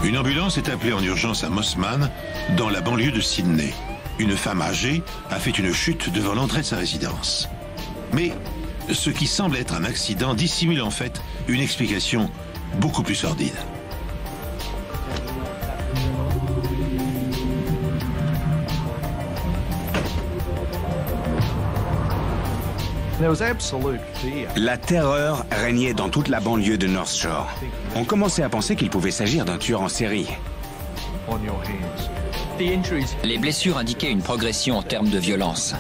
Une ambulance est appelée en urgence à Mossman, dans la banlieue de Sydney. Une femme âgée a fait une chute devant l'entrée de sa résidence. Mais ce qui semble être un accident dissimule en fait une explication beaucoup plus sordide. La terreur régnait dans toute la banlieue de North Shore. On commençait à penser qu'il pouvait s'agir d'un tueur en série. Les blessures indiquaient une progression en termes de violence.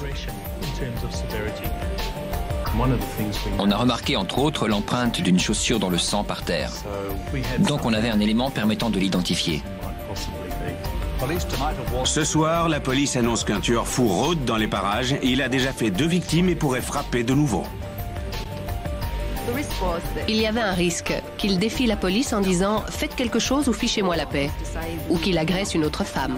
On a remarqué entre autres l'empreinte d'une chaussure dans le sang par terre. Donc on avait un élément permettant de l'identifier. Ce soir, la police annonce qu'un tueur fou rôde dans les parages. Il a déjà fait 2 victimes et pourrait frapper de nouveau. Il y avait un risque qu'il défie la police en disant « Faites quelque chose ou fichez-moi la paix » ou qu'il agresse une autre femme.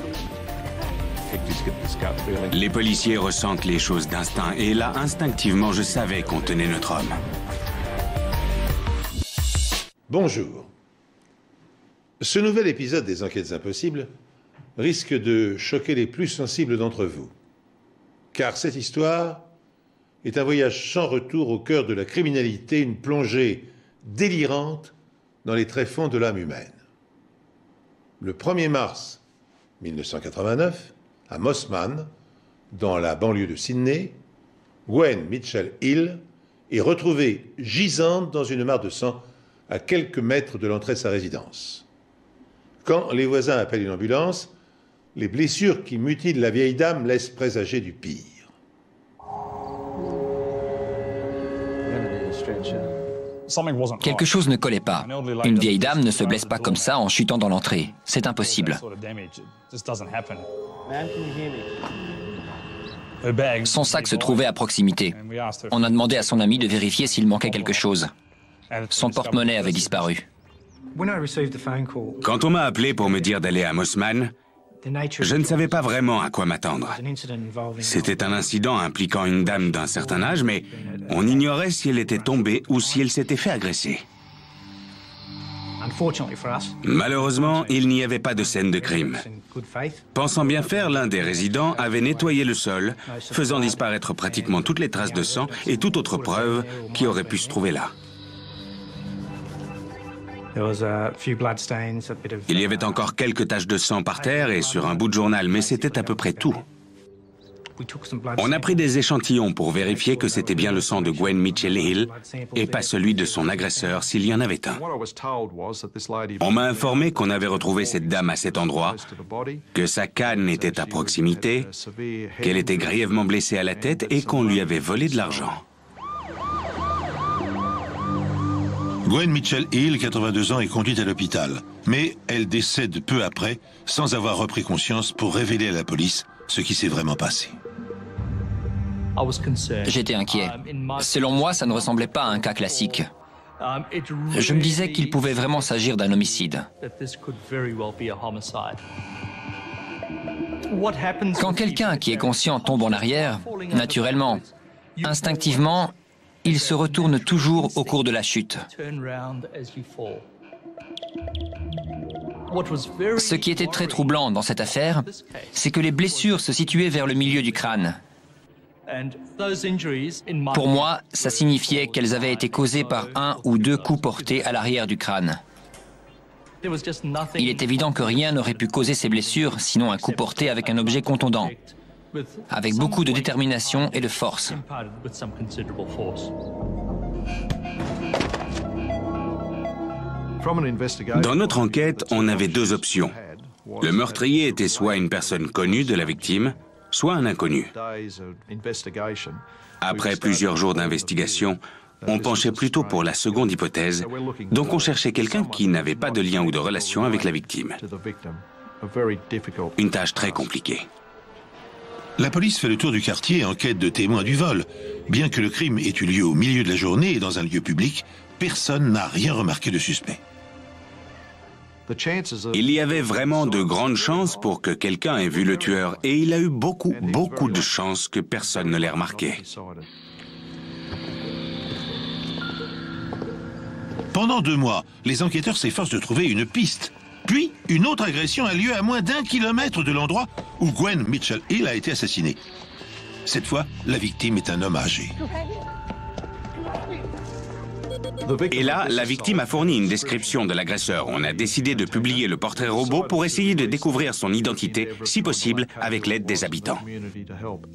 Les policiers ressentent les choses d'instinct et là, instinctivement, je savais qu'on tenait notre homme. Bonjour. Ce nouvel épisode des Enquêtes Impossibles risque de choquer les plus sensibles d'entre vous. Car cette histoire est un voyage sans retour au cœur de la criminalité, une plongée délirante dans les tréfonds de l'âme humaine. Le 1er mars 1989, à Mossman, dans la banlieue de Sydney, Gwen Mitchell Hill est retrouvée gisante dans une mare de sang à quelques mètres de l'entrée de sa résidence. Quand les voisins appellent une ambulance, les blessures qui mutilent la vieille dame laissent présager du pire. Quelque chose ne collait pas. Une vieille dame ne se blesse pas comme ça en chutant dans l'entrée. C'est impossible. Son sac se trouvait à proximité. On a demandé à son ami de vérifier s'il manquait quelque chose. Son porte-monnaie avait disparu. Quand on m'a appelé pour me dire d'aller à Mossman, je ne savais pas vraiment à quoi m'attendre. C'était un incident impliquant une dame d'un certain âge, mais on ignorait si elle était tombée ou si elle s'était fait agresser. Malheureusement, il n'y avait pas de scène de crime. Pensant bien faire, l'un des résidents avait nettoyé le sol, faisant disparaître pratiquement toutes les traces de sang et toute autre preuve qui aurait pu se trouver là. Il y avait encore quelques taches de sang par terre et sur un bout de journal, mais c'était à peu près tout. On a pris des échantillons pour vérifier que c'était bien le sang de Gwen Mitchell Hill et pas celui de son agresseur s'il y en avait un. On m'a informé qu'on avait retrouvé cette dame à cet endroit, que sa canne était à proximité, qu'elle était grièvement blessée à la tête et qu'on lui avait volé de l'argent. Gwen Mitchell Hill, 82 ans, est conduite à l'hôpital. Mais elle décède peu après, sans avoir repris conscience pour révéler à la police ce qui s'est vraiment passé. J'étais inquiet. Selon moi, ça ne ressemblait pas à un cas classique. Je me disais qu'il pouvait vraiment s'agir d'un homicide. Quand quelqu'un qui est conscient tombe en arrière, naturellement, instinctivement, il se retourne toujours au cours de la chute. Ce qui était très troublant dans cette affaire, c'est que les blessures se situaient vers le milieu du crâne. Pour moi, ça signifiait qu'elles avaient été causées par 1 ou 2 coups portés à l'arrière du crâne. Il est évident que rien n'aurait pu causer ces blessures, sinon un coup porté avec un objet contondant, avec beaucoup de détermination et de force. Dans notre enquête, on avait 2 options. Le meurtrier était soit une personne connue de la victime, soit un inconnu. Après plusieurs jours d'investigation, on penchait plutôt pour la seconde hypothèse, donc on cherchait quelqu'un qui n'avait pas de lien ou de relation avec la victime. Une tâche très compliquée. La police fait le tour du quartier en quête de témoins du vol. Bien que le crime ait eu lieu au milieu de la journée et dans un lieu public, personne n'a rien remarqué de suspect. Il y avait vraiment de grandes chances pour que quelqu'un ait vu le tueur et il a eu beaucoup de chances que personne ne l'ait remarqué. Pendant 2 mois, les enquêteurs s'efforcent de trouver une piste Puis, une autre agression a lieu à moins d'1 kilomètre de l'endroit où Gwen Mitchell Hill a été assassinée. Cette fois, la victime est un homme âgé. Et là, la victime a fourni une description de l'agresseur. On a décidé de publier le portrait robot pour essayer de découvrir son identité, si possible, avec l'aide des habitants.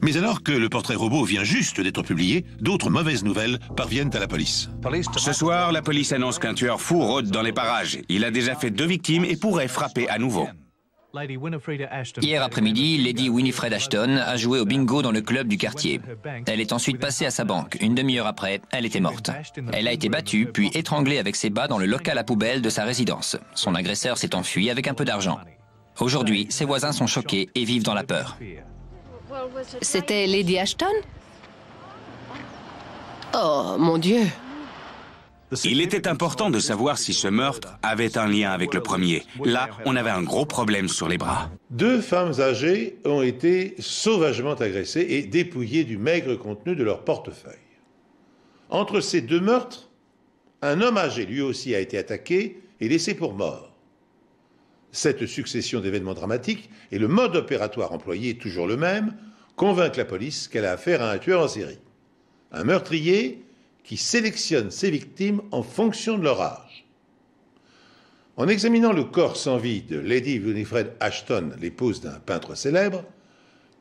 Mais alors que le portrait robot vient juste d'être publié, d'autres mauvaises nouvelles parviennent à la police. Ce soir, la police annonce qu'un tueur fou rôde dans les parages. Il a déjà fait 2 victimes et pourrait frapper à nouveau. Hier après-midi, Lady Winifred Ashton a joué au bingo dans le club du quartier. Elle est ensuite passée à sa banque. Une demi-heure après, elle était morte. Elle a été battue, puis étranglée avec ses bas dans le local à poubelle de sa résidence. Son agresseur s'est enfui avec un peu d'argent. Aujourd'hui, ses voisins sont choqués et vivent dans la peur. C'était Lady Ashton? Oh, mon Dieu! Il était important de savoir si ce meurtre avait un lien avec le premier. Là, on avait un gros problème sur les bras. 2 femmes âgées ont été sauvagement agressées et dépouillées du maigre contenu de leur portefeuille. Entre ces 2 meurtres, un homme âgé lui aussi a été attaqué et laissé pour mort. Cette succession d'événements dramatiques et le mode opératoire employé, toujours le même, convainquent la police qu'elle a affaire à un tueur en série. Un meurtrier qui sélectionne ses victimes en fonction de leur âge. En examinant le corps sans vie de Lady Winifred Ashton, l'épouse d'un peintre célèbre,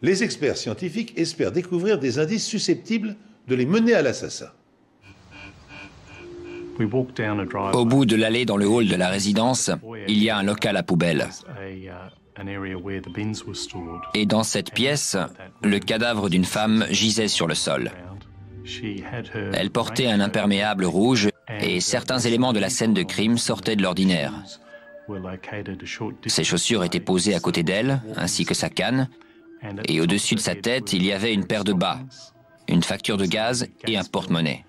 les experts scientifiques espèrent découvrir des indices susceptibles de les mener à l'assassin. Au bout de l'allée dans le hall de la résidence, il y a un local à poubelle. Et dans cette pièce, le cadavre d'une femme gisait sur le sol. Elle portait un imperméable rouge et certains éléments de la scène de crime sortaient de l'ordinaire. Ses chaussures étaient posées à côté d'elle, ainsi que sa canne, et au-dessus de sa tête, il y avait une paire de bas, une facture de gaz et un porte-monnaie.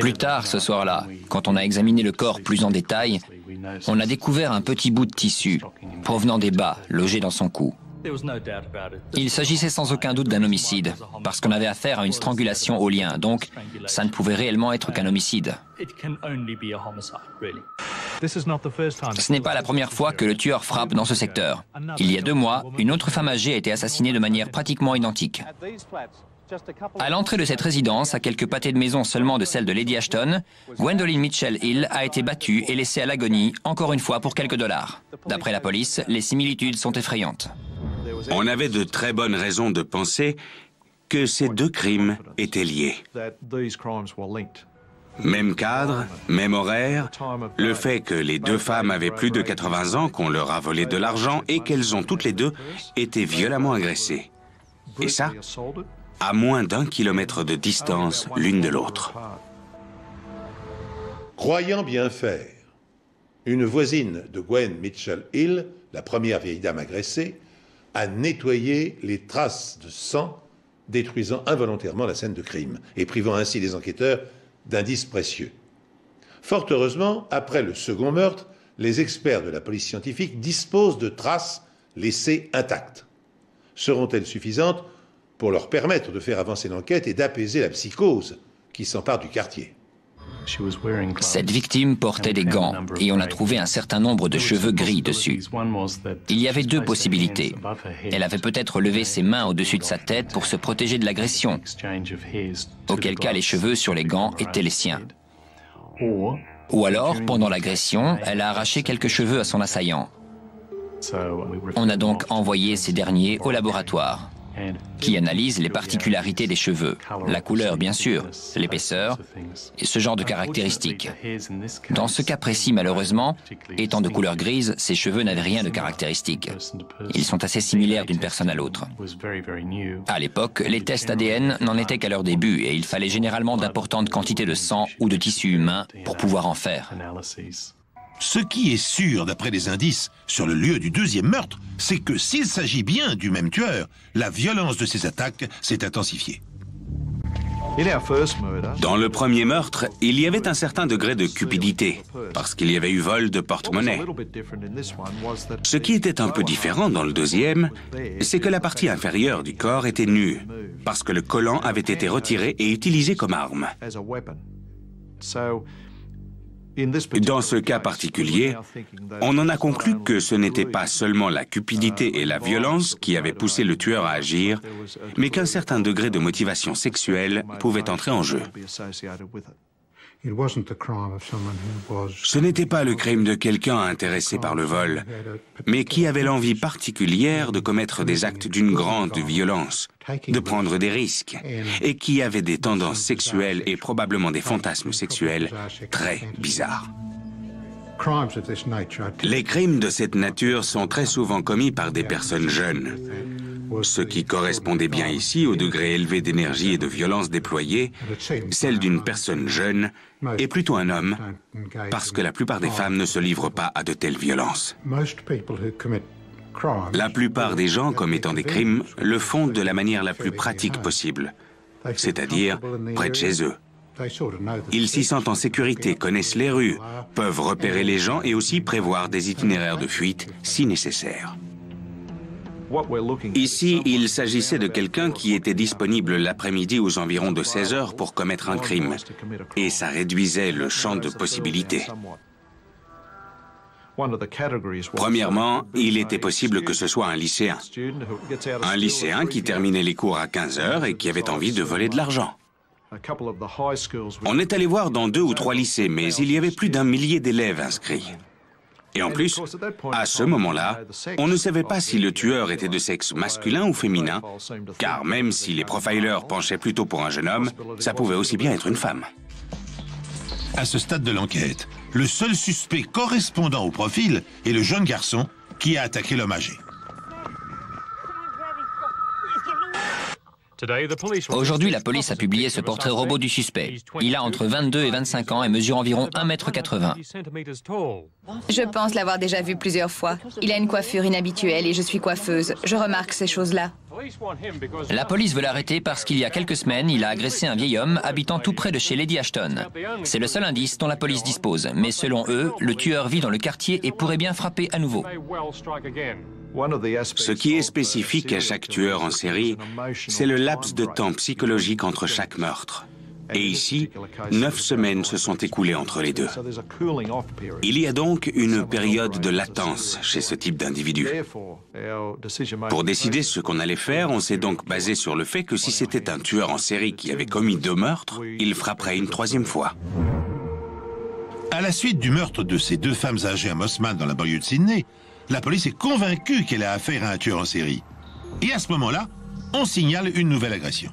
Plus tard, ce soir-là, quand on a examiné le corps plus en détail, on a découvert un petit bout de tissu provenant des bas logés dans son cou. Il s'agissait sans aucun doute d'un homicide, parce qu'on avait affaire à une strangulation au lien, donc ça ne pouvait réellement être qu'un homicide. Ce n'est pas la première fois que le tueur frappe dans ce secteur. Il y a 2 mois, une autre femme âgée a été assassinée de manière pratiquement identique. À l'entrée de cette résidence, à quelques pâtés de maison seulement de celle de Lady Ashton, Gwendolyn Mitchell Hill a été battue et laissée à l'agonie, encore une fois pour quelques dollars. D'après la police, les similitudes sont effrayantes. On avait de très bonnes raisons de penser que ces 2 crimes étaient liés. Même cadre, même horaire, le fait que les 2 femmes avaient plus de 80 ans, qu'on leur a volé de l'argent et qu'elles ont toutes les 2 été violemment agressées. Et ça, à moins d'1 kilomètre de distance l'une de l'autre. Croyant bien faire, une voisine de Gwen Mitchell Hill, la première vieille dame agressée, a nettoyé les traces de sang, détruisant involontairement la scène de crime et privant ainsi les enquêteurs d'indices précieux. Fort heureusement, après le second meurtre, les experts de la police scientifique disposent de traces laissées intactes. Seront-elles suffisantes pour leur permettre de faire avancer l'enquête et d'apaiser la psychose qui s'empare du quartier? Cette victime portait des gants et on a trouvé un certain nombre de cheveux gris dessus. Il y avait 2 possibilités. Elle avait peut-être levé ses mains au-dessus de sa tête pour se protéger de l'agression, auquel cas les cheveux sur les gants étaient les siens. Ou alors, pendant l'agression, elle a arraché quelques cheveux à son assaillant. On a donc envoyé ces derniers au laboratoire, qui analyse les particularités des cheveux, la couleur bien sûr, l'épaisseur et ce genre de caractéristiques. Dans ce cas précis, malheureusement, étant de couleur grise, ces cheveux n'avaient rien de caractéristique. Ils sont assez similaires d'une personne à l'autre. À l'époque, les tests ADN n'en étaient qu'à leur début et il fallait généralement d'importantes quantités de sang ou de tissu humain pour pouvoir en faire. Ce qui est sûr, d'après les indices sur le lieu du 2e meurtre, c'est que s'il s'agit bien du même tueur, la violence de ses attaques s'est intensifiée. Dans le premier meurtre, il y avait un certain degré de cupidité, parce qu'il y avait eu vol de porte-monnaie. Ce qui était un peu différent dans le 2e, c'est que la partie inférieure du corps était nue, parce que le collant avait été retiré et utilisé comme arme. Dans ce cas particulier, on en a conclu que ce n'était pas seulement la cupidité et la violence qui avaient poussé le tueur à agir, mais qu'un certain degré de motivation sexuelle pouvait entrer en jeu. Ce n'était pas le crime de quelqu'un intéressé par le vol, mais qui avait l'envie particulière de commettre des actes d'une grande violence, de prendre des risques, et qui avait des tendances sexuelles et probablement des fantasmes sexuels très bizarres. Les crimes de cette nature sont très souvent commis par des personnes jeunes. Ce qui correspondait bien ici au degré élevé d'énergie et de violence déployé, celle d'une personne jeune est plutôt un homme, parce que la plupart des femmes ne se livrent pas à de telles violences. La plupart des gens commettant des crimes le font de la manière la plus pratique possible, c'est-à-dire près de chez eux. Ils s'y sentent en sécurité, connaissent les rues, peuvent repérer les gens et aussi prévoir des itinéraires de fuite si nécessaire. Ici, il s'agissait de quelqu'un qui était disponible l'après-midi aux environs de 16 heures pour commettre un crime, et ça réduisait le champ de possibilités. Premièrement, il était possible que ce soit un lycéen. Un lycéen qui terminait les cours à 15 heures et qui avait envie de voler de l'argent. On est allé voir dans 2 ou 3 lycées, mais il y avait plus d'1 millier d'élèves inscrits. Et en plus, à ce moment-là, on ne savait pas si le tueur était de sexe masculin ou féminin, car même si les profilers penchaient plutôt pour un jeune homme, ça pouvait aussi bien être une femme. À ce stade de l'enquête, le seul suspect correspondant au profil est le jeune garçon qui a attaqué l'homme âgé. Aujourd'hui, la police a publié ce portrait robot du suspect. Il a entre 22 et 25 ans et mesure environ 1,80 m. Je pense l'avoir déjà vu plusieurs fois. Il a une coiffure inhabituelle et je suis coiffeuse. Je remarque ces choses-là. La police veut l'arrêter parce qu'il y a quelques semaines, il a agressé un vieil homme habitant tout près de chez Lady Ashton. C'est le seul indice dont la police dispose. Mais selon eux, le tueur vit dans le quartier et pourrait bien frapper à nouveau. Ce qui est spécifique à chaque tueur en série, c'est le laps de temps psychologique entre chaque meurtre. Et ici, 9 semaines se sont écoulées entre les deux. Il y a donc une période de latence chez ce type d'individu. Pour décider ce qu'on allait faire, on s'est donc basé sur le fait que si c'était un tueur en série qui avait commis 2 meurtres, il frapperait une 3e fois. À la suite du meurtre de ces 2 femmes âgées à Mossman dans la banlieue de Sydney, la police est convaincue qu'elle a affaire à un tueur en série. Et à ce moment-là, on signale une nouvelle agression.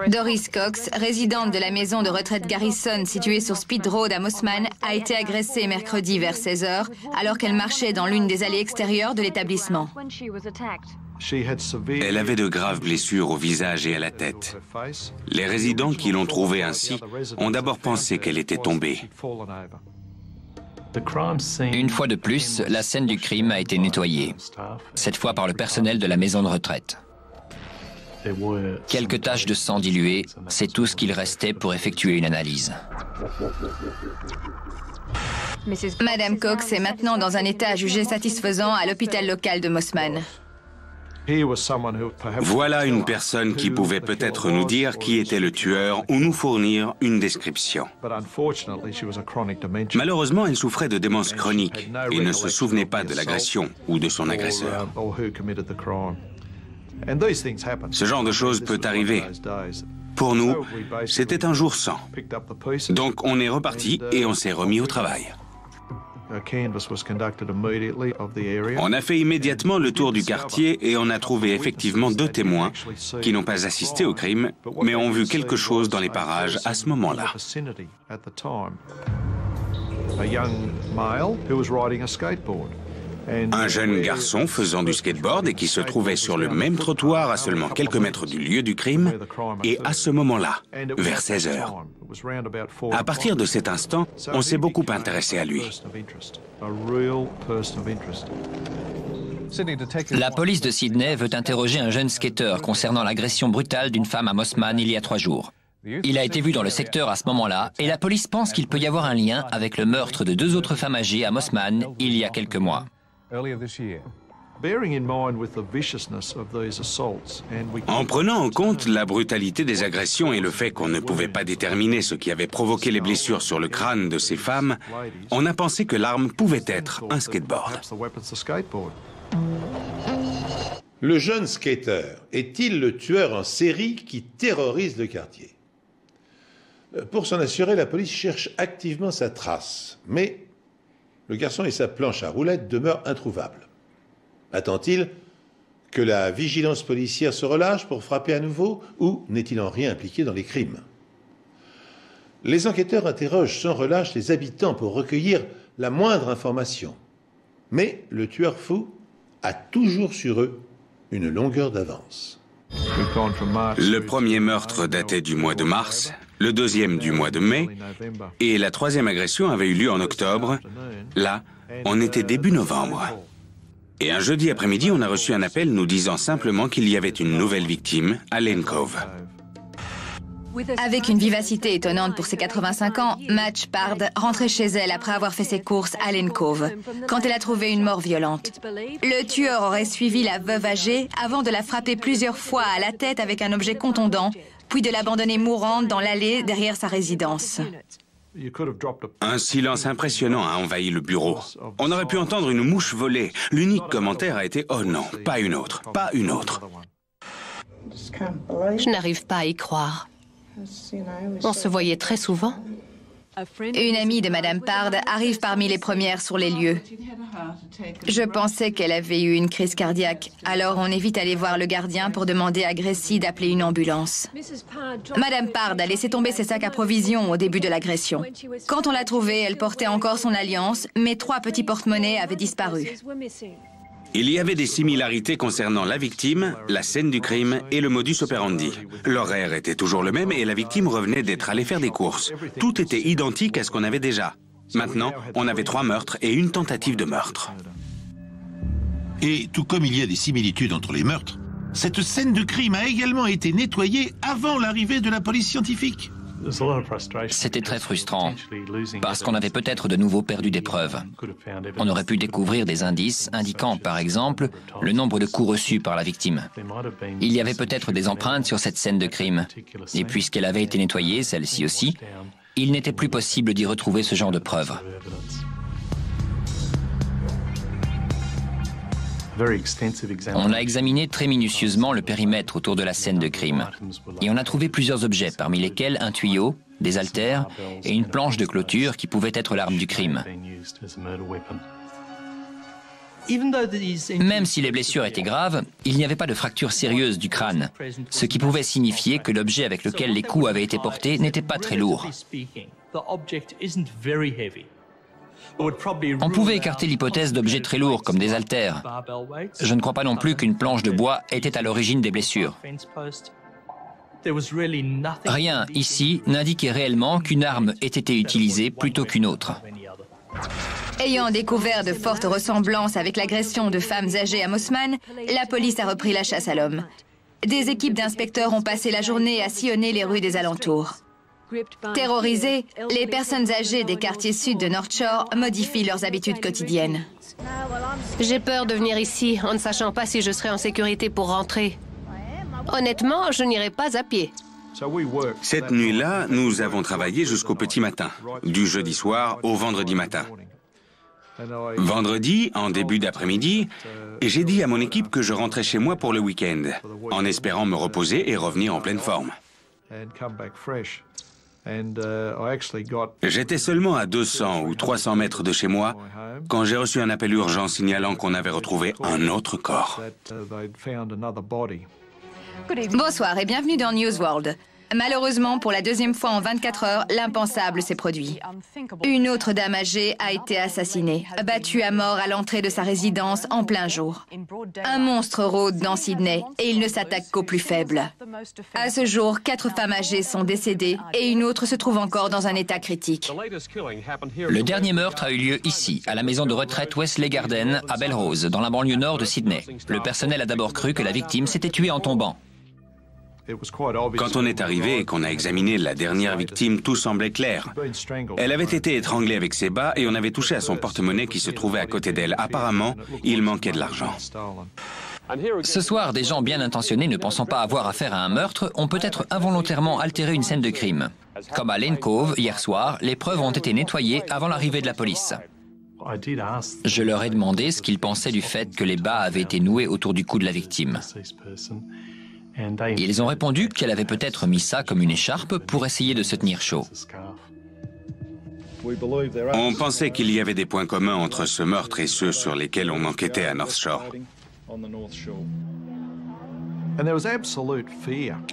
Doris Cox, résidente de la maison de retraite Garrison située sur Speed Road à Mossman, a été agressée mercredi vers 16 h alors qu'elle marchait dans l'une des allées extérieures de l'établissement. Elle avait de graves blessures au visage et à la tête. Les résidents qui l'ont trouvée ainsi ont d'abord pensé qu'elle était tombée. Une fois de plus, la scène du crime a été nettoyée, cette fois par le personnel de la maison de retraite. Quelques taches de sang diluées, c'est tout ce qu'il restait pour effectuer une analyse. Madame Cox est maintenant dans un état jugé satisfaisant à l'hôpital local de Mossman. Voilà une personne qui pouvait peut-être nous dire qui était le tueur ou nous fournir une description. Malheureusement, elle souffrait de démence chronique et ne se souvenait pas de l'agression ou de son agresseur. Ce genre de choses peut arriver. Pour nous, c'était un jour sans. Donc on est reparti et on s'est remis au travail. On a fait immédiatement le tour du quartier et on a trouvé effectivement 2 témoins qui n'ont pas assisté au crime, mais ont vu quelque chose dans les parages à ce moment-là. Un jeune garçon faisant du skateboard et qui se trouvait sur le même trottoir à seulement quelques mètres du lieu du crime, et à ce moment-là, vers 16 h. À partir de cet instant, on s'est beaucoup intéressé à lui. La police de Sydney veut interroger un jeune skateur concernant l'agression brutale d'une femme à Mossman il y a 3 jours. Il a été vu dans le secteur à ce moment-là et la police pense qu'il peut y avoir un lien avec le meurtre de 2 autres femmes âgées à Mossman il y a quelques mois. En prenant en compte la brutalité des agressions et le fait qu'on ne pouvait pas déterminer ce qui avait provoqué les blessures sur le crâne de ces femmes, on a pensé que l'arme pouvait être un skateboard. Le jeune skater est-il le tueur en série qui terrorise le quartier? Pour s'en assurer, la police cherche activement sa trace, mais le garçon et sa planche à roulettes demeurent introuvables. Attend-il que la vigilance policière se relâche pour frapper à nouveau, ou n'est-il en rien impliqué dans les crimes? Les enquêteurs interrogent sans relâche les habitants pour recueillir la moindre information. Mais le tueur fou a toujours sur eux une longueur d'avance. Le premier meurtre datait du mois de mars, le deuxième du mois de mai, et la troisième agression avait eu lieu en octobre. Là, on était début novembre. Et un jeudi après-midi, on a reçu un appel nous disant simplement qu'il y avait une nouvelle victime à Lane Cove. Avec une vivacité étonnante pour ses 85 ans, Madge Pard rentrait chez elle après avoir fait ses courses à Lane Cove, quand elle a trouvé une mort violente. Le tueur aurait suivi la veuve âgée avant de la frapper plusieurs fois à la tête avec un objet contondant, puis de l'abandonner mourante dans l'allée derrière sa résidence. Un silence impressionnant a envahi le bureau. On aurait pu entendre une mouche voler. L'unique commentaire a été « Oh non, pas une autre, pas une autre ». Je n'arrive pas à y croire. On se voyait très souvent. Une amie de Madame Pard arrive parmi les premières sur les lieux. Je pensais qu'elle avait eu une crise cardiaque, alors on est vite allé voir le gardien pour demander à Gracie d'appeler une ambulance. Madame Pard a laissé tomber ses sacs à provisions au début de l'agression. Quand on l'a trouvée, elle portait encore son alliance, mais 3 petits porte-monnaies avaient disparu. Il y avait des similarités concernant la victime, la scène du crime et le modus operandi. L'horaire était toujours le même et la victime revenait d'être allée faire des courses. Tout était identique à ce qu'on avait déjà. Maintenant, on avait 3 meurtres et une tentative de meurtre. Et tout comme il y a des similitudes entre les meurtres, cette scène de crime a également été nettoyée avant l'arrivée de la police scientifique. C'était très frustrant, parce qu'on avait peut-être de nouveau perdu des preuves. On aurait pu découvrir des indices indiquant, par exemple, le nombre de coups reçus par la victime. Il y avait peut-être des empreintes sur cette scène de crime. Et puisqu'elle avait été nettoyée, celle-ci aussi, il n'était plus possible d'y retrouver ce genre de preuves. On a examiné très minutieusement le périmètre autour de la scène de crime. Et on a trouvé plusieurs objets, parmi lesquels un tuyau, des haltères et une planche de clôture qui pouvait être l'arme du crime. Même si les blessures étaient graves, il n'y avait pas de fracture sérieuse du crâne, ce qui pouvait signifier que l'objet avec lequel les coups avaient été portés n'était pas très lourd. On pouvait écarter l'hypothèse d'objets très lourds comme des haltères. Je ne crois pas non plus qu'une planche de bois était à l'origine des blessures. Rien ici n'indiquait réellement qu'une arme ait été utilisée plutôt qu'une autre. Ayant découvert de fortes ressemblances avec l'agression de femmes âgées à Mossman, la police a repris la chasse à l'homme. Des équipes d'inspecteurs ont passé la journée à sillonner les rues des alentours. Terrorisées, les personnes âgées des quartiers sud de North Shore modifient leurs habitudes quotidiennes. J'ai peur de venir ici en ne sachant pas si je serai en sécurité pour rentrer. Honnêtement, je n'irai pas à pied. Cette nuit-là, nous avons travaillé jusqu'au petit matin, du jeudi soir au vendredi matin. Vendredi, en début d'après-midi, j'ai dit à mon équipe que je rentrais chez moi pour le week-end, en espérant me reposer et revenir en pleine forme. J'étais seulement à 200 ou 300 mètres de chez moi quand j'ai reçu un appel urgent signalant qu'on avait retrouvé un autre corps. Bonsoir et bienvenue dans News World. Malheureusement, pour la deuxième fois en 24 heures, l'impensable s'est produit. Une autre dame âgée a été assassinée, battue à mort à l'entrée de sa résidence en plein jour. Un monstre rôde dans Sydney et il ne s'attaque qu'aux plus faibles. À ce jour, 4 femmes âgées sont décédées et une autre se trouve encore dans un état critique. Le dernier meurtre a eu lieu ici, à la maison de retraite Wesley Garden, à Belrose, dans la banlieue nord de Sydney. Le personnel a d'abord cru que la victime s'était tuée en tombant. Quand on est arrivé et qu'on a examiné la dernière victime, tout semblait clair. Elle avait été étranglée avec ses bas et on avait touché à son porte-monnaie qui se trouvait à côté d'elle. Apparemment, il manquait de l'argent. Ce soir, des gens bien intentionnés ne pensant pas avoir affaire à un meurtre ont peut-être involontairement altéré une scène de crime. Comme à Lane Cove, hier soir, les preuves ont été nettoyées avant l'arrivée de la police. Je leur ai demandé ce qu'ils pensaient du fait que les bas avaient été noués autour du cou de la victime. Ils ont répondu qu'elle avait peut-être mis ça comme une écharpe pour essayer de se tenir chaud. On pensait qu'il y avait des points communs entre ce meurtre et ceux sur lesquels on enquêtait à North Shore.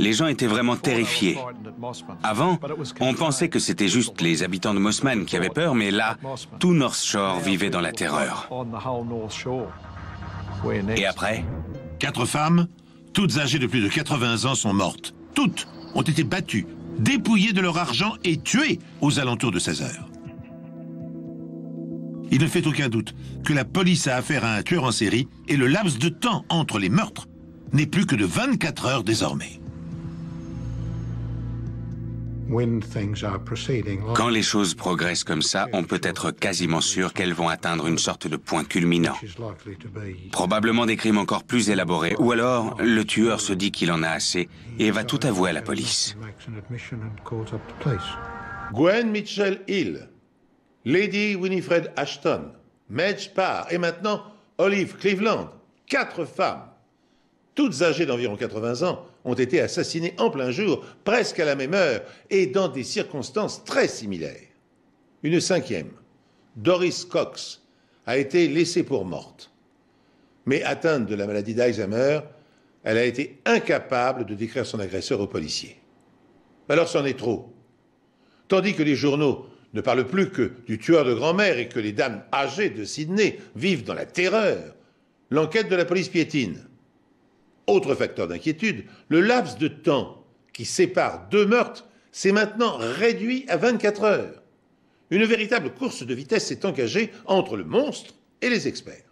Les gens étaient vraiment terrifiés. Avant, on pensait que c'était juste les habitants de Mossman qui avaient peur, mais là, tout North Shore vivait dans la terreur. Et après? 4 femmes, toutes âgées de plus de 80 ans, sont mortes. Toutes ont été battues, dépouillées de leur argent et tuées aux alentours de 16 heures. Il ne fait aucun doute que la police a affaire à un tueur en série et le laps de temps entre les meurtres n'est plus que de 24 heures désormais. Quand les choses progressent comme ça, on peut être quasiment sûr qu'elles vont atteindre une sorte de point culminant. Probablement des crimes encore plus élaborés, ou alors le tueur se dit qu'il en a assez et va tout avouer à la police. Gwen Mitchell Hill, Lady Winifred Ashton, Madge Parr et maintenant Olive Cleveland, 4 femmes, toutes âgées d'environ 80 ans, ont été assassinées en plein jour, presque à la même heure et dans des circonstances très similaires. Une 5e, Doris Cox, a été laissée pour morte. Mais atteinte de la maladie d'Alzheimer, elle a été incapable de décrire son agresseur aux policiers. Alors c'en est trop. Tandis que les journaux ne parlent plus que du tueur de grand-mère et que les dames âgées de Sydney vivent dans la terreur, l'enquête de la police piétine. Autre facteur d'inquiétude, le laps de temps qui sépare 2 meurtres s'est maintenant réduit à 24 heures. Une véritable course de vitesse s'est engagée entre le monstre et les experts.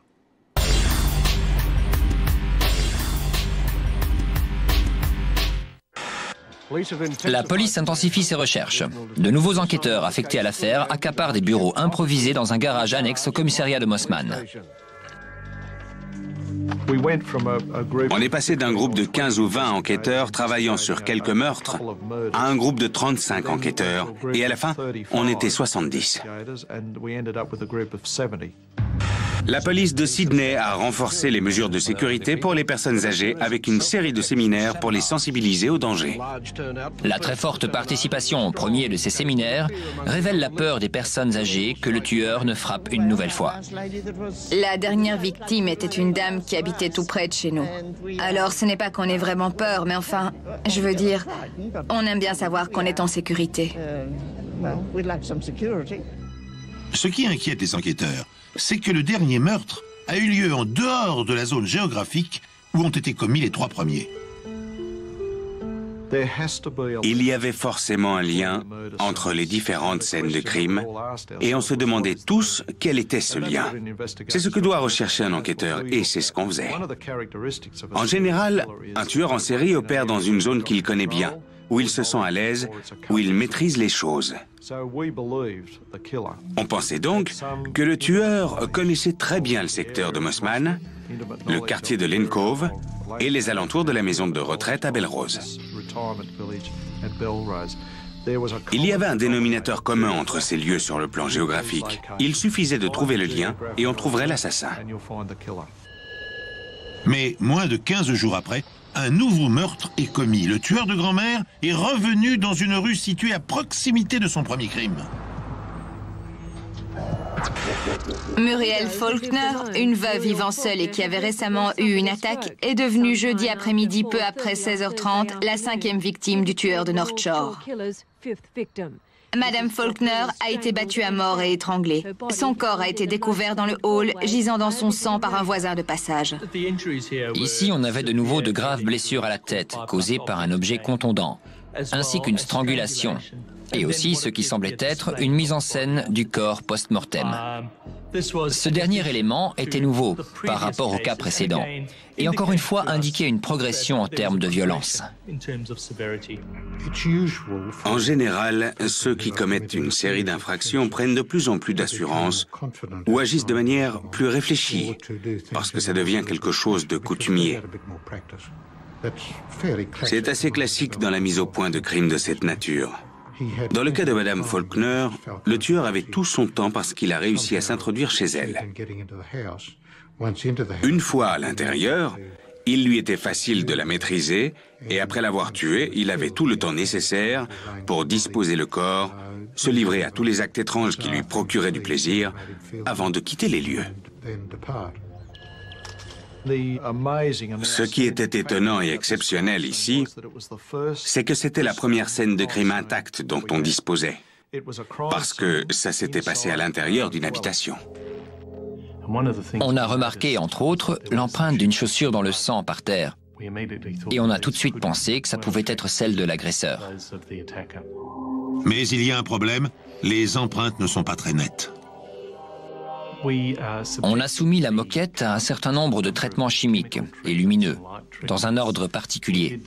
La police intensifie ses recherches. De nouveaux enquêteurs affectés à l'affaire accaparent des bureaux improvisés dans un garage annexe au commissariat de Mossman. On est passé d'un groupe de 15 ou 20 enquêteurs travaillant sur quelques meurtres à un groupe de 35 enquêteurs. Et à la fin, on était 70. La police de Sydney a renforcé les mesures de sécurité pour les personnes âgées avec une série de séminaires pour les sensibiliser aux dangers. La très forte participation au premier de ces séminaires révèle la peur des personnes âgées que le tueur ne frappe une nouvelle fois. La dernière victime était une dame qui habitait tout près de chez nous. Alors ce n'est pas qu'on ait vraiment peur, mais enfin, je veux dire, on aime bien savoir qu'on est en sécurité. Ce qui inquiète les enquêteurs, c'est que le dernier meurtre a eu lieu en dehors de la zone géographique où ont été commis les 3 premiers. Il y avait forcément un lien entre les différentes scènes de crime et on se demandait tous quel était ce lien. C'est ce que doit rechercher un enquêteur et c'est ce qu'on faisait. En général, un tueur en série opère dans une zone qu'il connaît bien, où il se sent à l'aise, où il maîtrise les choses. On pensait donc que le tueur connaissait très bien le secteur de Mossman, le quartier de Lane Cove et les alentours de la maison de retraite à Belrose. Il y avait un dénominateur commun entre ces lieux sur le plan géographique. Il suffisait de trouver le lien et on trouverait l'assassin. Mais moins de 15 jours après, un nouveau meurtre est commis. Le tueur de grand-mère est revenu dans une rue située à proximité de son premier crime. Muriel Faulkner, une veuve vivant seule et qui avait récemment eu une attaque, est devenue jeudi après-midi, peu après 16h30, la 5e victime du tueur de North Shore. Madame Faulkner a été battue à mort et étranglée. Son corps a été découvert dans le hall, gisant dans son sang par un voisin de passage. Ici, on avait de nouveau de graves blessures à la tête, causées par un objet contondant. ainsi qu'une strangulation, et aussi ce qui semblait être une mise en scène du corps post-mortem. Ce dernier élément était nouveau par rapport au cas précédent, et encore une fois indiquait une progression en termes de violence. En général, ceux qui commettent une série d'infractions prennent de plus en plus d'assurance ou agissent de manière plus réfléchie, parce que ça devient quelque chose de coutumier. C'est assez classique dans la mise au point de crimes de cette nature. Dans le cas de Madame Faulkner, le tueur avait tout son temps parce qu'il a réussi à s'introduire chez elle. Une fois à l'intérieur, il lui était facile de la maîtriser et après l'avoir tuée, il avait tout le temps nécessaire pour disposer le corps, se livrer à tous les actes étranges qui lui procuraient du plaisir avant de quitter les lieux. Ce qui était étonnant et exceptionnel ici, c'est que c'était la première scène de crime intacte dont on disposait, parce que ça s'était passé à l'intérieur d'une habitation. On a remarqué, entre autres, l'empreinte d'une chaussure dans le sang par terre, et on a tout de suite pensé que ça pouvait être celle de l'agresseur. Mais il y a un problème, les empreintes ne sont pas très nettes. On a soumis la moquette à un certain nombre de traitements chimiques et lumineux, dans un ordre particulier.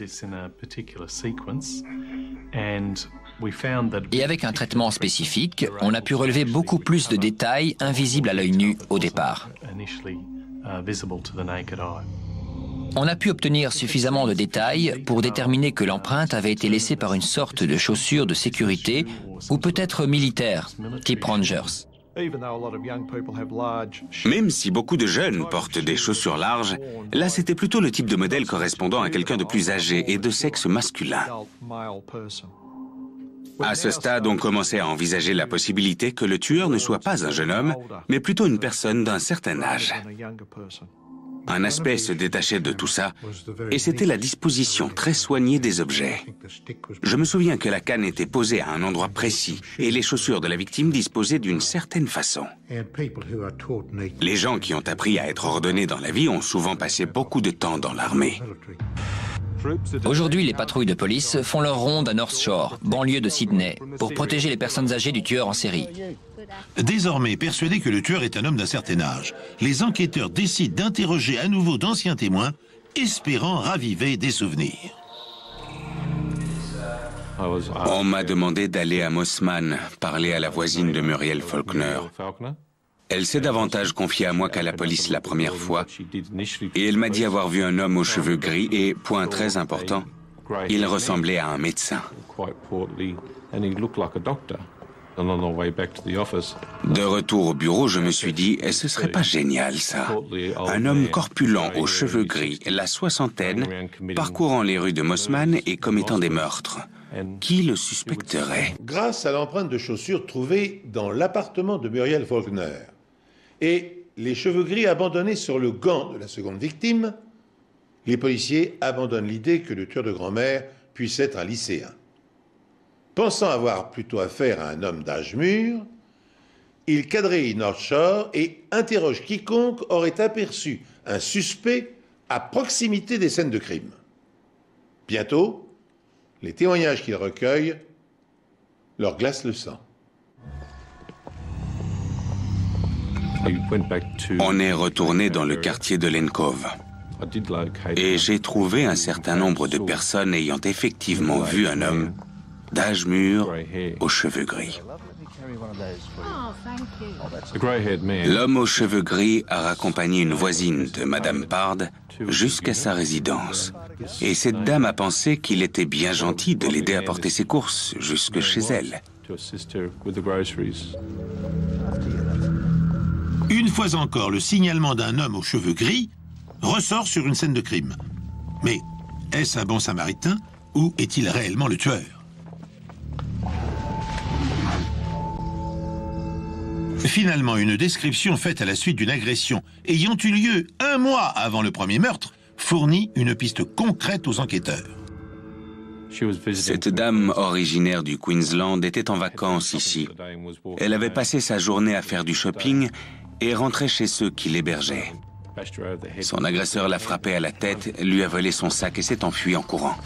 Et avec un traitement spécifique, on a pu relever beaucoup plus de détails invisibles à l'œil nu au départ. On a pu obtenir suffisamment de détails pour déterminer que l'empreinte avait été laissée par une sorte de chaussure de sécurité ou peut-être militaire, type Rangers. Même si beaucoup de jeunes portent des chaussures larges, là c'était plutôt le type de modèle correspondant à quelqu'un de plus âgé et de sexe masculin. À ce stade, on commençait à envisager la possibilité que le tueur ne soit pas un jeune homme, mais plutôt une personne d'un certain âge. Un aspect se détachait de tout ça, et c'était la disposition très soignée des objets. Je me souviens que la canne était posée à un endroit précis, et les chaussures de la victime disposées d'une certaine façon. Les gens qui ont appris à être ordonnés dans la vie ont souvent passé beaucoup de temps dans l'armée. Aujourd'hui, les patrouilles de police font leur ronde à North Shore, banlieue de Sydney, pour protéger les personnes âgées du tueur en série. Désormais persuadés que le tueur est un homme d'un certain âge, les enquêteurs décident d'interroger à nouveau d'anciens témoins, espérant raviver des souvenirs. On m'a demandé d'aller à Mossman, parler à la voisine de Muriel Faulkner. Elle s'est davantage confiée à moi qu'à la police la première fois, et elle m'a dit avoir vu un homme aux cheveux gris et, point très important, il ressemblait à un médecin. De retour au bureau, je me suis dit, ce serait pas génial ça. Un homme corpulent aux cheveux gris, la soixantaine, parcourant les rues de Mossman et commettant des meurtres. Qui le suspecterait? Grâce à l'empreinte de chaussures trouvée dans l'appartement de Muriel Faulkner et les cheveux gris abandonnés sur le gant de la seconde victime, les policiers abandonnent l'idée que le tueur de grand-mère puisse être un lycéen. Pensant avoir plutôt affaire à un homme d'âge mûr, ils quadrillent North Shore et interrogent quiconque aurait aperçu un suspect à proximité des scènes de crime. Bientôt, les témoignages qu'ils recueillent leur glacent le sang. On est retourné dans le quartier de Lane Cove. Et j'ai trouvé un certain nombre de personnes ayant effectivement vu un homme d'âge mûr, aux cheveux gris. L'homme aux cheveux gris a raccompagné une voisine de Madame Pard jusqu'à sa résidence. Et cette dame a pensé qu'il était bien gentil de l'aider à porter ses courses jusque chez elle. Une fois encore, le signalement d'un homme aux cheveux gris ressort sur une scène de crime. Mais est-ce un bon samaritain ou est-il réellement le tueur ? Finalement, une description faite à la suite d'une agression ayant eu lieu 1 mois avant le premier meurtre fournit une piste concrète aux enquêteurs. Cette dame originaire du Queensland était en vacances ici. Elle avait passé sa journée à faire du shopping et rentrait chez ceux qui l'hébergeaient. Son agresseur l'a frappée à la tête, lui a volé son sac et s'est enfui en courant.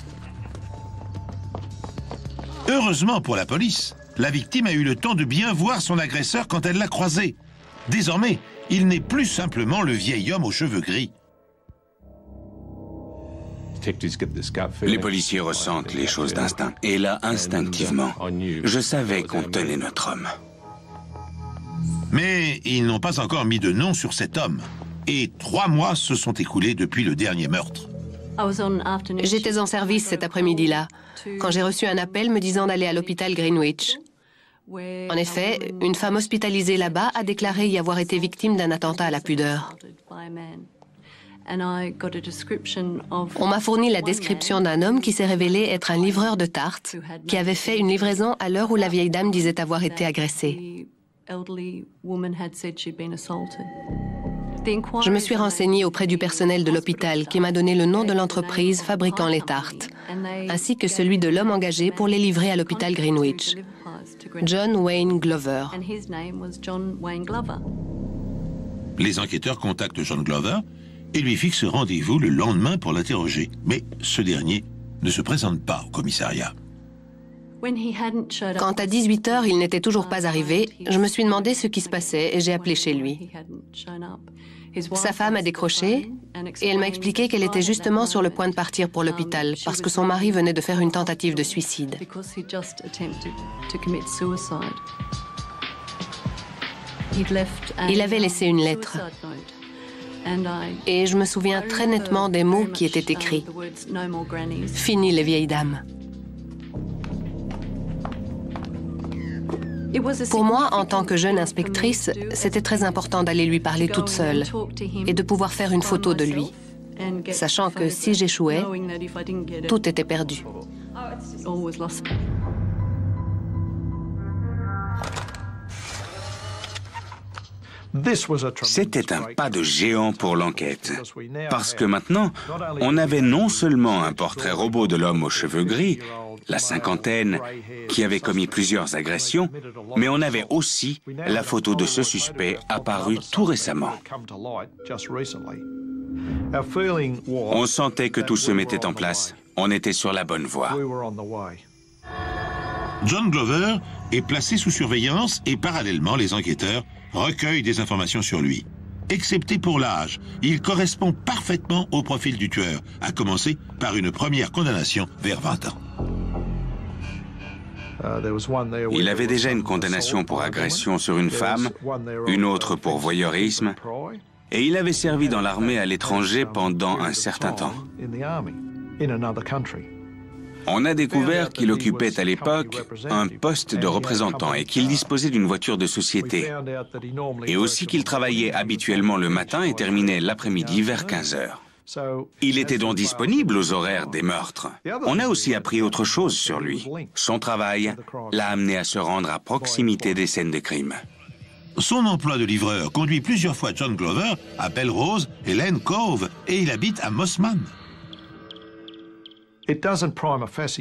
Heureusement pour la police, la victime a eu le temps de bien voir son agresseur quand elle l'a croisé. Désormais, il n'est plus simplement le vieil homme aux cheveux gris. Les policiers ressentent les choses d'instinct. Et là, instinctivement, je savais qu'on tenait notre homme. Mais ils n'ont pas encore mis de nom sur cet homme. Et 3 mois se sont écoulés depuis le dernier meurtre. J'étais en service cet après-midi-là, quand j'ai reçu un appel me disant d'aller à l'hôpital Greenwich. En effet, une femme hospitalisée là-bas a déclaré y avoir été victime d'un attentat à la pudeur. On m'a fourni la description d'un homme qui s'est révélé être un livreur de tartes, qui avait fait une livraison à l'heure où la vieille dame disait avoir été agressée. Je me suis renseignée auprès du personnel de l'hôpital qui m'a donné le nom de l'entreprise fabriquant les tartes, ainsi que celui de l'homme engagé pour les livrer à l'hôpital Greenwich, John Wayne Glover. Les enquêteurs contactent John Glover et lui fixent rendez-vous le lendemain pour l'interroger. Mais ce dernier ne se présente pas au commissariat. Quand à 18 h, il n'était toujours pas arrivé, je me suis demandé ce qui se passait et j'ai appelé chez lui. Sa femme a décroché et elle m'a expliqué qu'elle était justement sur le point de partir pour l'hôpital parce que son mari venait de faire une tentative de suicide. Il avait laissé une lettre. Et je me souviens très nettement des mots qui étaient écrits. « Fini les vieilles dames ». Pour moi, en tant que jeune inspectrice, c'était très important d'aller lui parler toute seule et de pouvoir faire une photo de lui, sachant que si j'échouais, tout était perdu. C'était un pas de géant pour l'enquête, parce que maintenant, on avait non seulement un portrait robot de l'homme aux cheveux gris, la cinquantaine, qui avait commis plusieurs agressions, mais on avait aussi la photo de ce suspect apparu tout récemment. On sentait que tout se mettait en place. On était sur la bonne voie. John Glover est placé sous surveillance et parallèlement, les enquêteurs recueillent des informations sur lui. Excepté pour l'âge, il correspond parfaitement au profil du tueur, à commencer par une première condamnation vers 20 ans. Il avait déjà une condamnation pour agression sur une femme, une autre pour voyeurisme, et il avait servi dans l'armée à l'étranger pendant un certain temps. On a découvert qu'il occupait à l'époque un poste de représentant et qu'il disposait d'une voiture de société. Et aussi qu'il travaillait habituellement le matin et terminait l'après-midi vers 15 h. Il était donc disponible aux horaires des meurtres. On a aussi appris autre chose sur lui. Son travail l'a amené à se rendre à proximité des scènes de crime. Son emploi de livreur conduit plusieurs fois John Glover à Belrose et Lane Cove et il habite à Mossman.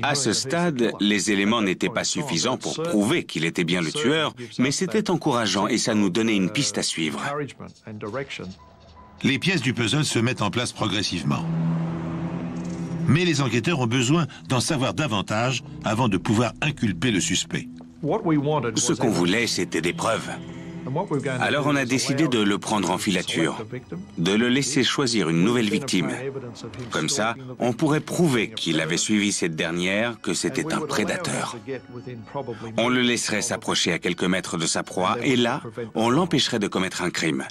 À ce stade, les éléments n'étaient pas suffisants pour prouver qu'il était bien le tueur, mais c'était encourageant et ça nous donnait une piste à suivre. Les pièces du puzzle se mettent en place progressivement. Mais les enquêteurs ont besoin d'en savoir davantage avant de pouvoir inculper le suspect. Ce qu'on voulait, c'était des preuves. Alors on a décidé de le prendre en filature, de le laisser choisir une nouvelle victime. Comme ça, on pourrait prouver qu'il avait suivi cette dernière, que c'était un prédateur. On le laisserait s'approcher à quelques mètres de sa proie et là, on l'empêcherait de commettre un crime.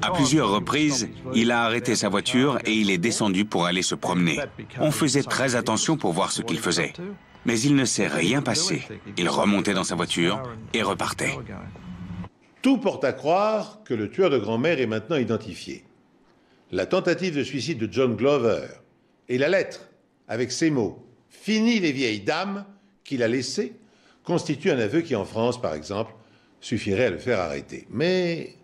À plusieurs reprises, il a arrêté sa voiture et il est descendu pour aller se promener. On faisait très attention pour voir ce qu'il faisait. Mais il ne s'est rien passé. Il remontait dans sa voiture et repartait. Tout porte à croire que le tueur de grand-mère est maintenant identifié. La tentative de suicide de John Glover et la lettre avec ces mots « Fini les vieilles dames » qu'il a laissées constituent un aveu qui, en France, par exemple, suffirait à le faire arrêter. Mais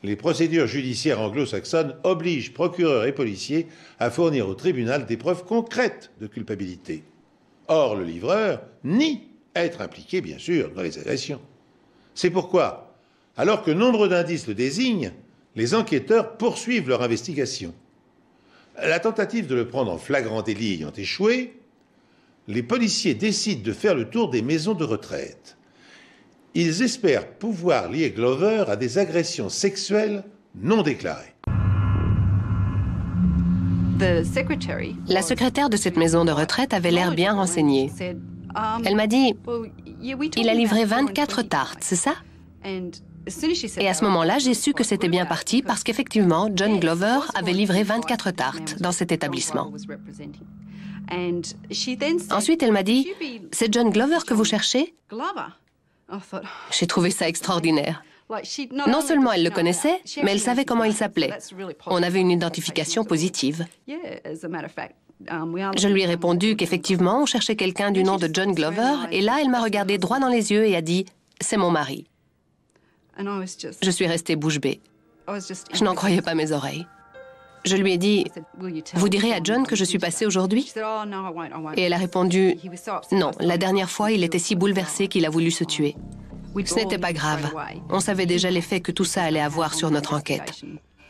les procédures judiciaires anglo-saxonnes obligent procureurs et policiers à fournir au tribunal des preuves concrètes de culpabilité. Or, le livreur nie être impliqué, bien sûr, dans les agressions. C'est pourquoi, alors que nombre d'indices le désignent, les enquêteurs poursuivent leur investigation. La tentative de le prendre en flagrant délit ayant échoué, les policiers décident de faire le tour des maisons de retraite. Ils espèrent pouvoir lier Glover à des agressions sexuelles non déclarées. La secrétaire de cette maison de retraite avait l'air bien renseignée. Elle m'a dit, il a livré 24 tartes, c'est ça? Et à ce moment-là, j'ai su que c'était bien parti parce qu'effectivement, John Glover avait livré 24 tartes dans cet établissement. Ensuite, elle m'a dit, c'est John Glover que vous cherchez? J'ai trouvé ça extraordinaire. Non seulement elle le connaissait, mais elle savait comment il s'appelait. On avait une identification positive. Je lui ai répondu qu'effectivement, on cherchait quelqu'un du nom de John Glover, et là, elle m'a regardé droit dans les yeux et a dit « C'est mon mari ». Je suis restée bouche bée. Je n'en croyais pas mes oreilles. Je lui ai dit « Vous direz à John que je suis passée aujourd'hui ?» Et elle a répondu « Non, la dernière fois, il était si bouleversé qu'il a voulu se tuer. » Ce n'était pas grave. On savait déjà l'effet que tout ça allait avoir sur notre enquête.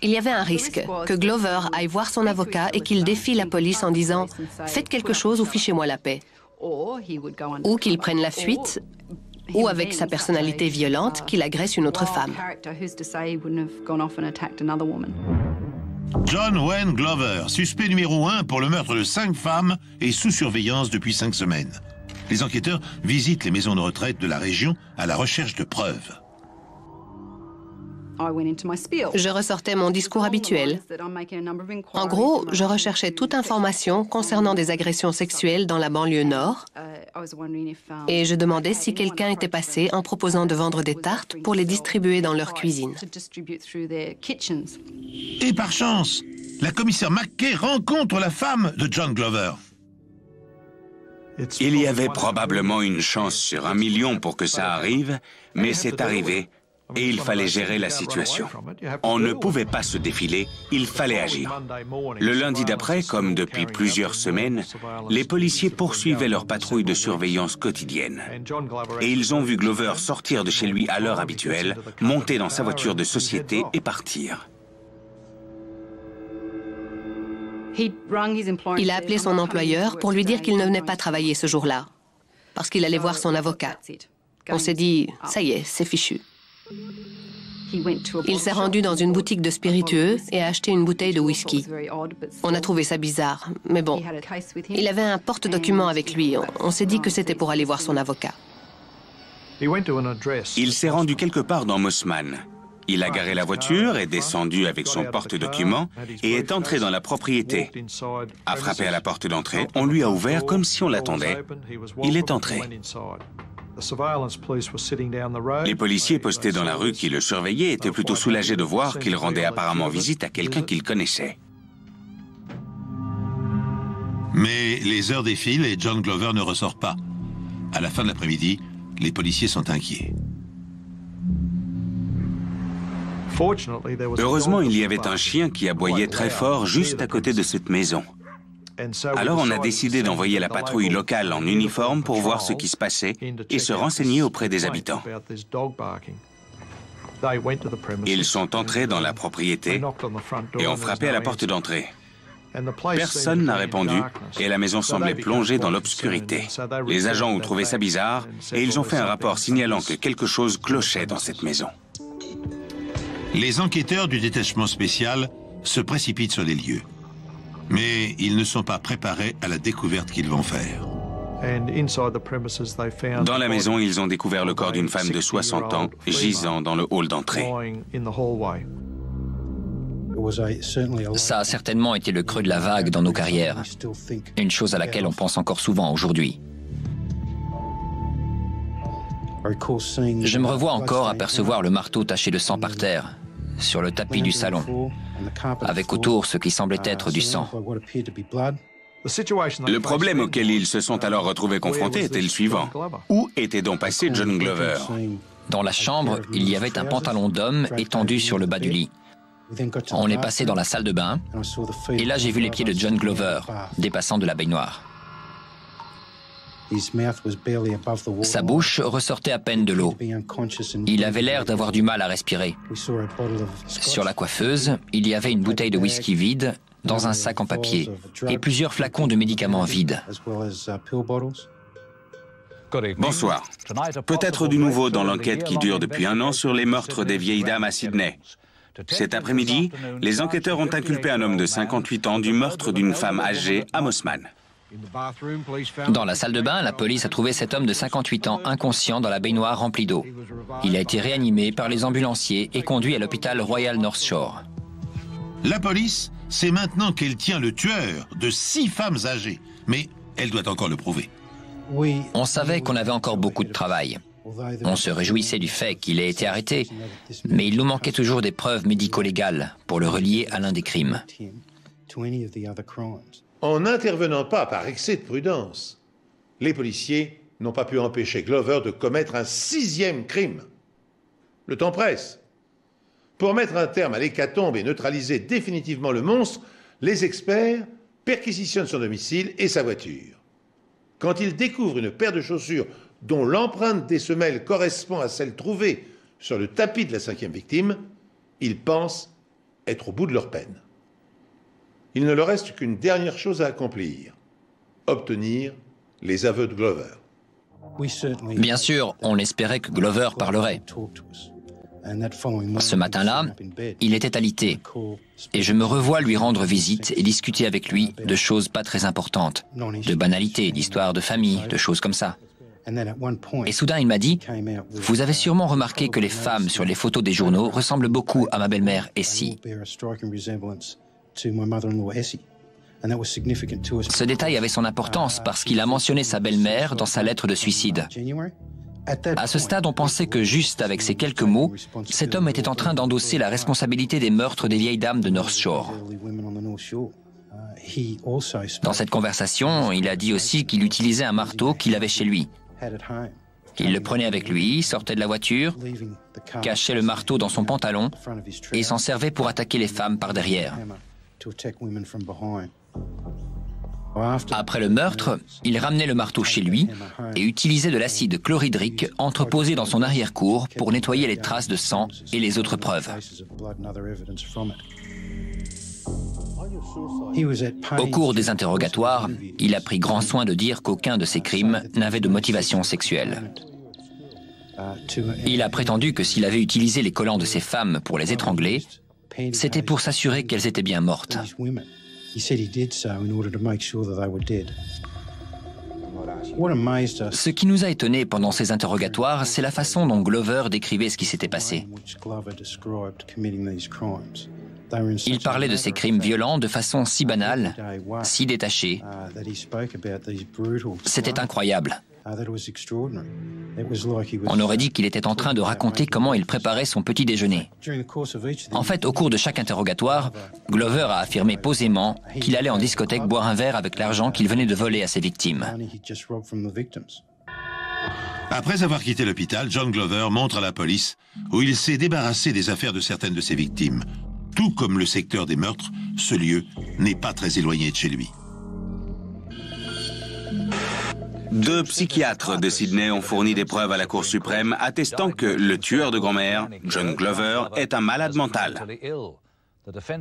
Il y avait un risque que Glover aille voir son avocat et qu'il défie la police en disant « Faites quelque chose ou fichez-moi la paix ». Ou qu'il prenne la fuite, ou avec sa personnalité violente, qu'il agresse une autre femme. John Wayne Glover, suspect numéro 1 pour le meurtre de 5 femmes, est sous surveillance depuis 5 semaines. Les enquêteurs visitent les maisons de retraite de la région à la recherche de preuves. Je ressortais mon discours habituel. En gros, je recherchais toute information concernant des agressions sexuelles dans la banlieue nord et je demandais si quelqu'un était passé en proposant de vendre des tartes pour les distribuer dans leur cuisine. Et par chance, la commissaire McKay rencontre la femme de John Glover. Il y avait probablement une chance sur 1 million pour que ça arrive, mais c'est arrivé et il fallait gérer la situation. On ne pouvait pas se défiler, il fallait agir. Le lundi d'après, comme depuis plusieurs semaines, les policiers poursuivaient leur patrouille de surveillance quotidienne. Et ils ont vu Glover sortir de chez lui à l'heure habituelle, monter dans sa voiture de société et partir. Il a appelé son employeur pour lui dire qu'il ne venait pas travailler ce jour-là, parce qu'il allait voir son avocat. On s'est dit, ça y est, c'est fichu. Il s'est rendu dans une boutique de spiritueux et a acheté une bouteille de whisky. On a trouvé ça bizarre, mais bon, il avait un porte-document avec lui. On s'est dit que c'était pour aller voir son avocat. Il s'est rendu quelque part dans Mossman. Il a garé la voiture, est descendu avec son porte-document et est entré dans la propriété. A frappé à la porte d'entrée, on lui a ouvert comme si on l'attendait. Il est entré. Les policiers postés dans la rue qui le surveillaient étaient plutôt soulagés de voir qu'il rendait apparemment visite à quelqu'un qu'il connaissait. Mais les heures défilent et John Glover ne ressort pas. À la fin de l'après-midi, les policiers sont inquiets. Heureusement, il y avait un chien qui aboyait très fort juste à côté de cette maison. Alors on a décidé d'envoyer la patrouille locale en uniforme pour voir ce qui se passait et se renseigner auprès des habitants. Ils sont entrés dans la propriété et ont frappé à la porte d'entrée. Personne n'a répondu et la maison semblait plongée dans l'obscurité. Les agents ont trouvé ça bizarre et ils ont fait un rapport signalant que quelque chose clochait dans cette maison. Les enquêteurs du détachement spécial se précipitent sur les lieux. Mais ils ne sont pas préparés à la découverte qu'ils vont faire. Dans la maison, ils ont découvert le corps d'une femme de 60 ans gisant dans le hall d'entrée. Ça a certainement été le creux de la vague dans nos carrières. Une chose à laquelle on pense encore souvent aujourd'hui. Je me revois encore apercevoir le marteau taché de sang par terre, sur le tapis du salon, avec autour ce qui semblait être du sang. Le problème auquel ils se sont alors retrouvés confrontés était le suivant. Où était donc passé John Glover? Dans la chambre, il y avait un pantalon d'homme étendu sur le bas du lit. On est passé dans la salle de bain, et là j'ai vu les pieds de John Glover, dépassant de la baignoire. Sa bouche ressortait à peine de l'eau. Il avait l'air d'avoir du mal à respirer. Sur la coiffeuse, il y avait une bouteille de whisky vide, dans un sac en papier et plusieurs flacons de médicaments vides. Bonsoir. Peut-être du nouveau dans l'enquête qui dure depuis 1 an sur les meurtres des vieilles dames à Sydney. Cet après-midi, les enquêteurs ont inculpé un homme de 58 ans du meurtre d'une femme âgée à Mosman. Dans la salle de bain, la police a trouvé cet homme de 58 ans inconscient dans la baignoire remplie d'eau. Il a été réanimé par les ambulanciers et conduit à l'hôpital Royal North Shore. La police sait maintenant qu'elle tient le tueur de 6 femmes âgées, mais elle doit encore le prouver. On savait qu'on avait encore beaucoup de travail. On se réjouissait du fait qu'il ait été arrêté, mais il nous manquait toujours des preuves médico-légales pour le relier à l'un des crimes. En n'intervenant pas par excès de prudence, les policiers n'ont pas pu empêcher Glover de commettre un 6e crime. Le temps presse. Pour mettre un terme à l'hécatombe et neutraliser définitivement le monstre, les experts perquisitionnent son domicile et sa voiture. Quand ils découvrent une paire de chaussures dont l'empreinte des semelles correspond à celle trouvée sur le tapis de la 5e victime, ils pensent être au bout de leur peine. Il ne leur reste qu'une dernière chose à accomplir, obtenir les aveux de Glover. Bien sûr, on espérait que Glover parlerait. Ce matin-là, il était alité, et je me revois lui rendre visite et discuter avec lui de choses pas très importantes, de banalités, d'histoires de famille, de choses comme ça. Et soudain, il m'a dit « Vous avez sûrement remarqué que les femmes sur les photos des journaux ressemblent beaucoup à ma belle-mère Essie. » Ce détail avait son importance parce qu'il a mentionné sa belle-mère dans sa lettre de suicide. À ce stade, on pensait que juste avec ces quelques mots, cet homme était en train d'endosser la responsabilité des meurtres des vieilles dames de North Shore. Dans cette conversation, il a dit aussi qu'il utilisait un marteau qu'il avait chez lui. Il le prenait avec lui, sortait de la voiture, cachait le marteau dans son pantalon et s'en servait pour attaquer les femmes par derrière. Après le meurtre, il ramenait le marteau chez lui et utilisait de l'acide chlorhydrique entreposé dans son arrière-cour pour nettoyer les traces de sang et les autres preuves. Au cours des interrogatoires, il a pris grand soin de dire qu'aucun de ces crimes n'avait de motivation sexuelle. Il a prétendu que s'il avait utilisé les collants de ces femmes pour les étrangler, c'était pour s'assurer qu'elles étaient bien mortes. Ce qui nous a étonnés pendant ces interrogatoires, c'est la façon dont Glover décrivait ce qui s'était passé. Il parlait de ces crimes violents de façon si banale, si détachée. C'était incroyable. On aurait dit qu'il était en train de raconter comment il préparait son petit déjeuner. En fait, au cours de chaque interrogatoire, Glover a affirmé posément qu'il allait en discothèque boire un verre avec l'argent qu'il venait de voler à ses victimes. Après avoir quitté l'hôpital, John Glover montre à la police où il s'est débarrassé des affaires de certaines de ses victimes. Tout comme le secteur des meurtres, ce lieu n'est pas très éloigné de chez lui. 2 psychiatres de Sydney ont fourni des preuves à la Cour suprême attestant que le tueur de grand-mère, John Glover, est un malade mental.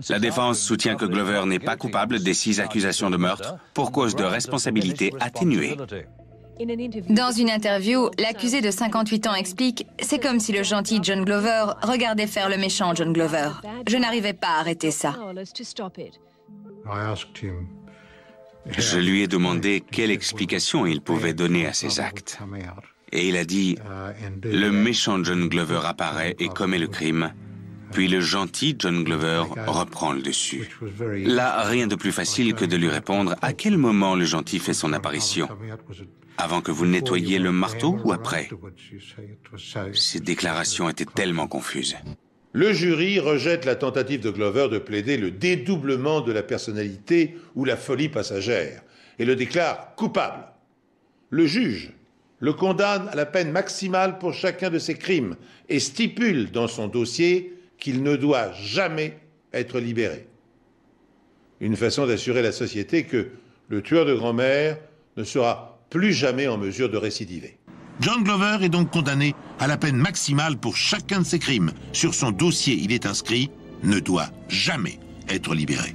La défense soutient que Glover n'est pas coupable des 6 accusations de meurtre pour cause de responsabilité atténuée. Dans une interview, l'accusé de 58 ans explique « C'est comme si le gentil John Glover regardait faire le méchant John Glover. Je n'arrivais pas à arrêter ça. » Je lui ai demandé quelle explication il pouvait donner à ces actes. Et il a dit « Le méchant John Glover apparaît et commet le crime, puis le gentil John Glover reprend le dessus. » Là, rien de plus facile que de lui répondre à quel moment le gentil fait son apparition. Avant que vous nettoyiez le marteau ou après? Ces déclarations étaient tellement confuses. Le jury rejette la tentative de Glover de plaider le dédoublement de la personnalité ou la folie passagère et le déclare coupable. Le juge le condamne à la peine maximale pour chacun de ses crimes et stipule dans son dossier qu'il ne doit jamais être libéré. Une façon d'assurer à la société que le tueur de grand-mère ne sera plus jamais en mesure de récidiver. John Glover est donc condamné à la peine maximale pour chacun de ses crimes. Sur son dossier, il est inscrit « ne doit jamais être libéré ».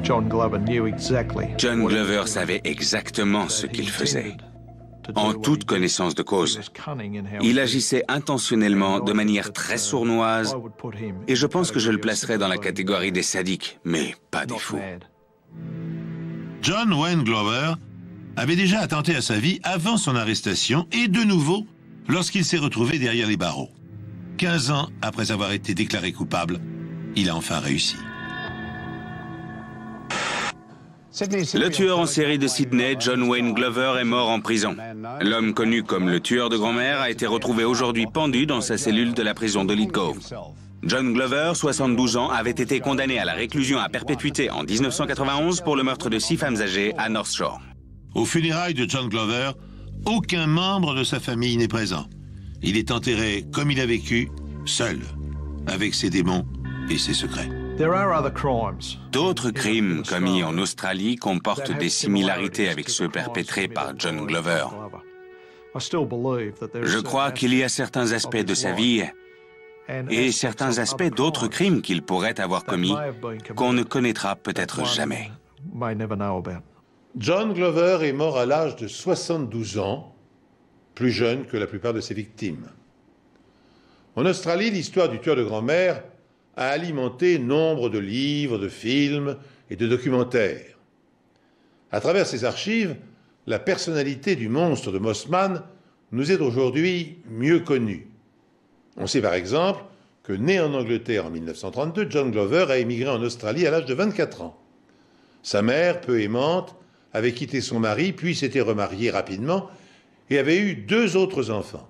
John Glover savait exactement ce qu'il faisait, en toute connaissance de cause. Il agissait intentionnellement, de manière très sournoise, et je pense que je le placerais dans la catégorie des sadiques, mais pas des fous. John Wayne Glover avait déjà attenté à sa vie avant son arrestation et de nouveau lorsqu'il s'est retrouvé derrière les barreaux. 15 ans après avoir été déclaré coupable, il a enfin réussi. Le tueur en série de Sydney, John Wayne Glover, est mort en prison. L'homme connu comme le tueur de grand-mère a été retrouvé aujourd'hui pendu dans sa cellule de la prison de Lithgow. John Glover, 72 ans, avait été condamné à la réclusion à perpétuité en 1991 pour le meurtre de 6 femmes âgées à North Shore. Aux funérailles de John Glover, aucun membre de sa famille n'est présent. Il est enterré comme il a vécu, seul, avec ses démons et ses secrets. D'autres crimes commis en Australie comportent des similarités avec ceux perpétrés par John Glover. Je crois qu'il y a certains aspects de sa vie et certains aspects d'autres crimes qu'il pourrait avoir commis qu'on ne connaîtra peut-être jamais. John Glover est mort à l'âge de 72 ans, plus jeune que la plupart de ses victimes. En Australie, l'histoire du tueur de grand-mère a alimenté nombre de livres, de films et de documentaires. À travers ces archives, la personnalité du monstre de Mossman nous est aujourd'hui mieux connue. On sait par exemple que, né en Angleterre en 1932, John Glover a émigré en Australie à l'âge de 24 ans. Sa mère, peu aimante, avait quitté son mari, puis s'était remariée rapidement et avait eu 2 autres enfants.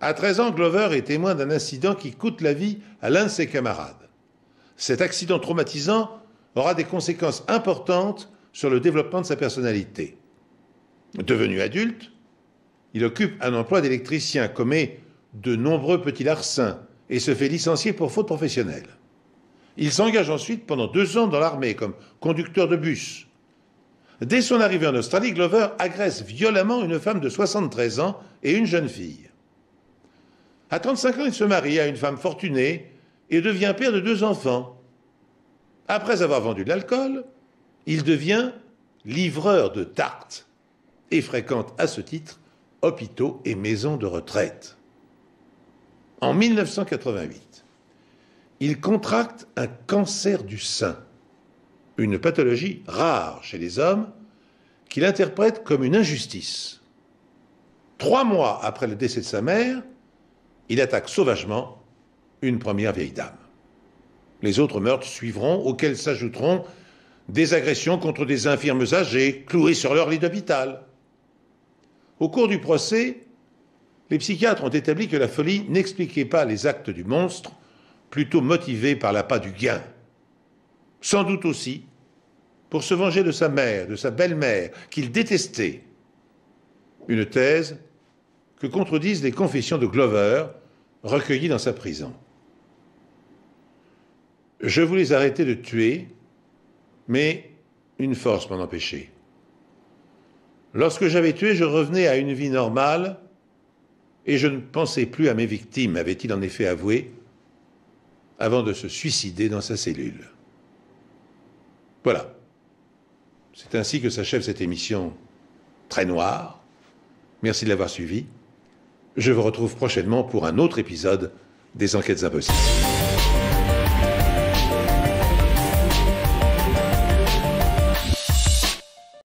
À 13 ans, Glover est témoin d'un incident qui coûte la vie à l'un de ses camarades. Cet accident traumatisant aura des conséquences importantes sur le développement de sa personnalité. Devenu adulte, il occupe un emploi d'électricien, commet de nombreux petits larcins et se fait licencier pour faute professionnelle. Il s'engage ensuite pendant 2 ans dans l'armée comme conducteur de bus. Dès son arrivée en Australie, Glover agresse violemment une femme de 73 ans et une jeune fille. À 35 ans, il se marie à une femme fortunée et devient père de 2 enfants. Après avoir vendu de l'alcool, il devient livreur de tartes et fréquente à ce titre hôpitaux et maisons de retraite. En 1988, il contracte un cancer du sein, une pathologie rare chez les hommes qu'il interprète comme une injustice. 3 mois après le décès de sa mère, il attaque sauvagement une première vieille dame. Les autres meurtres suivront, auxquels s'ajouteront des agressions contre des infirmes âgées, clouées sur leur lit d'hôpital. Au cours du procès, les psychiatres ont établi que la folie n'expliquait pas les actes du monstre, plutôt motivé par l'appât du gain. Sans doute aussi pour se venger de sa mère, de sa belle-mère, qu'il détestait. Une thèse que contredisent les confessions de Glover, recueillies dans sa prison. Je voulais arrêter de tuer, mais une force m'en empêchait. Lorsque j'avais tué, je revenais à une vie normale et je ne pensais plus à mes victimes, avait-il en effet avoué, avant de se suicider dans sa cellule. Voilà. C'est ainsi que s'achève cette émission très noire. Merci de l'avoir suivi. Je vous retrouve prochainement pour un autre épisode des Enquêtes Impossibles.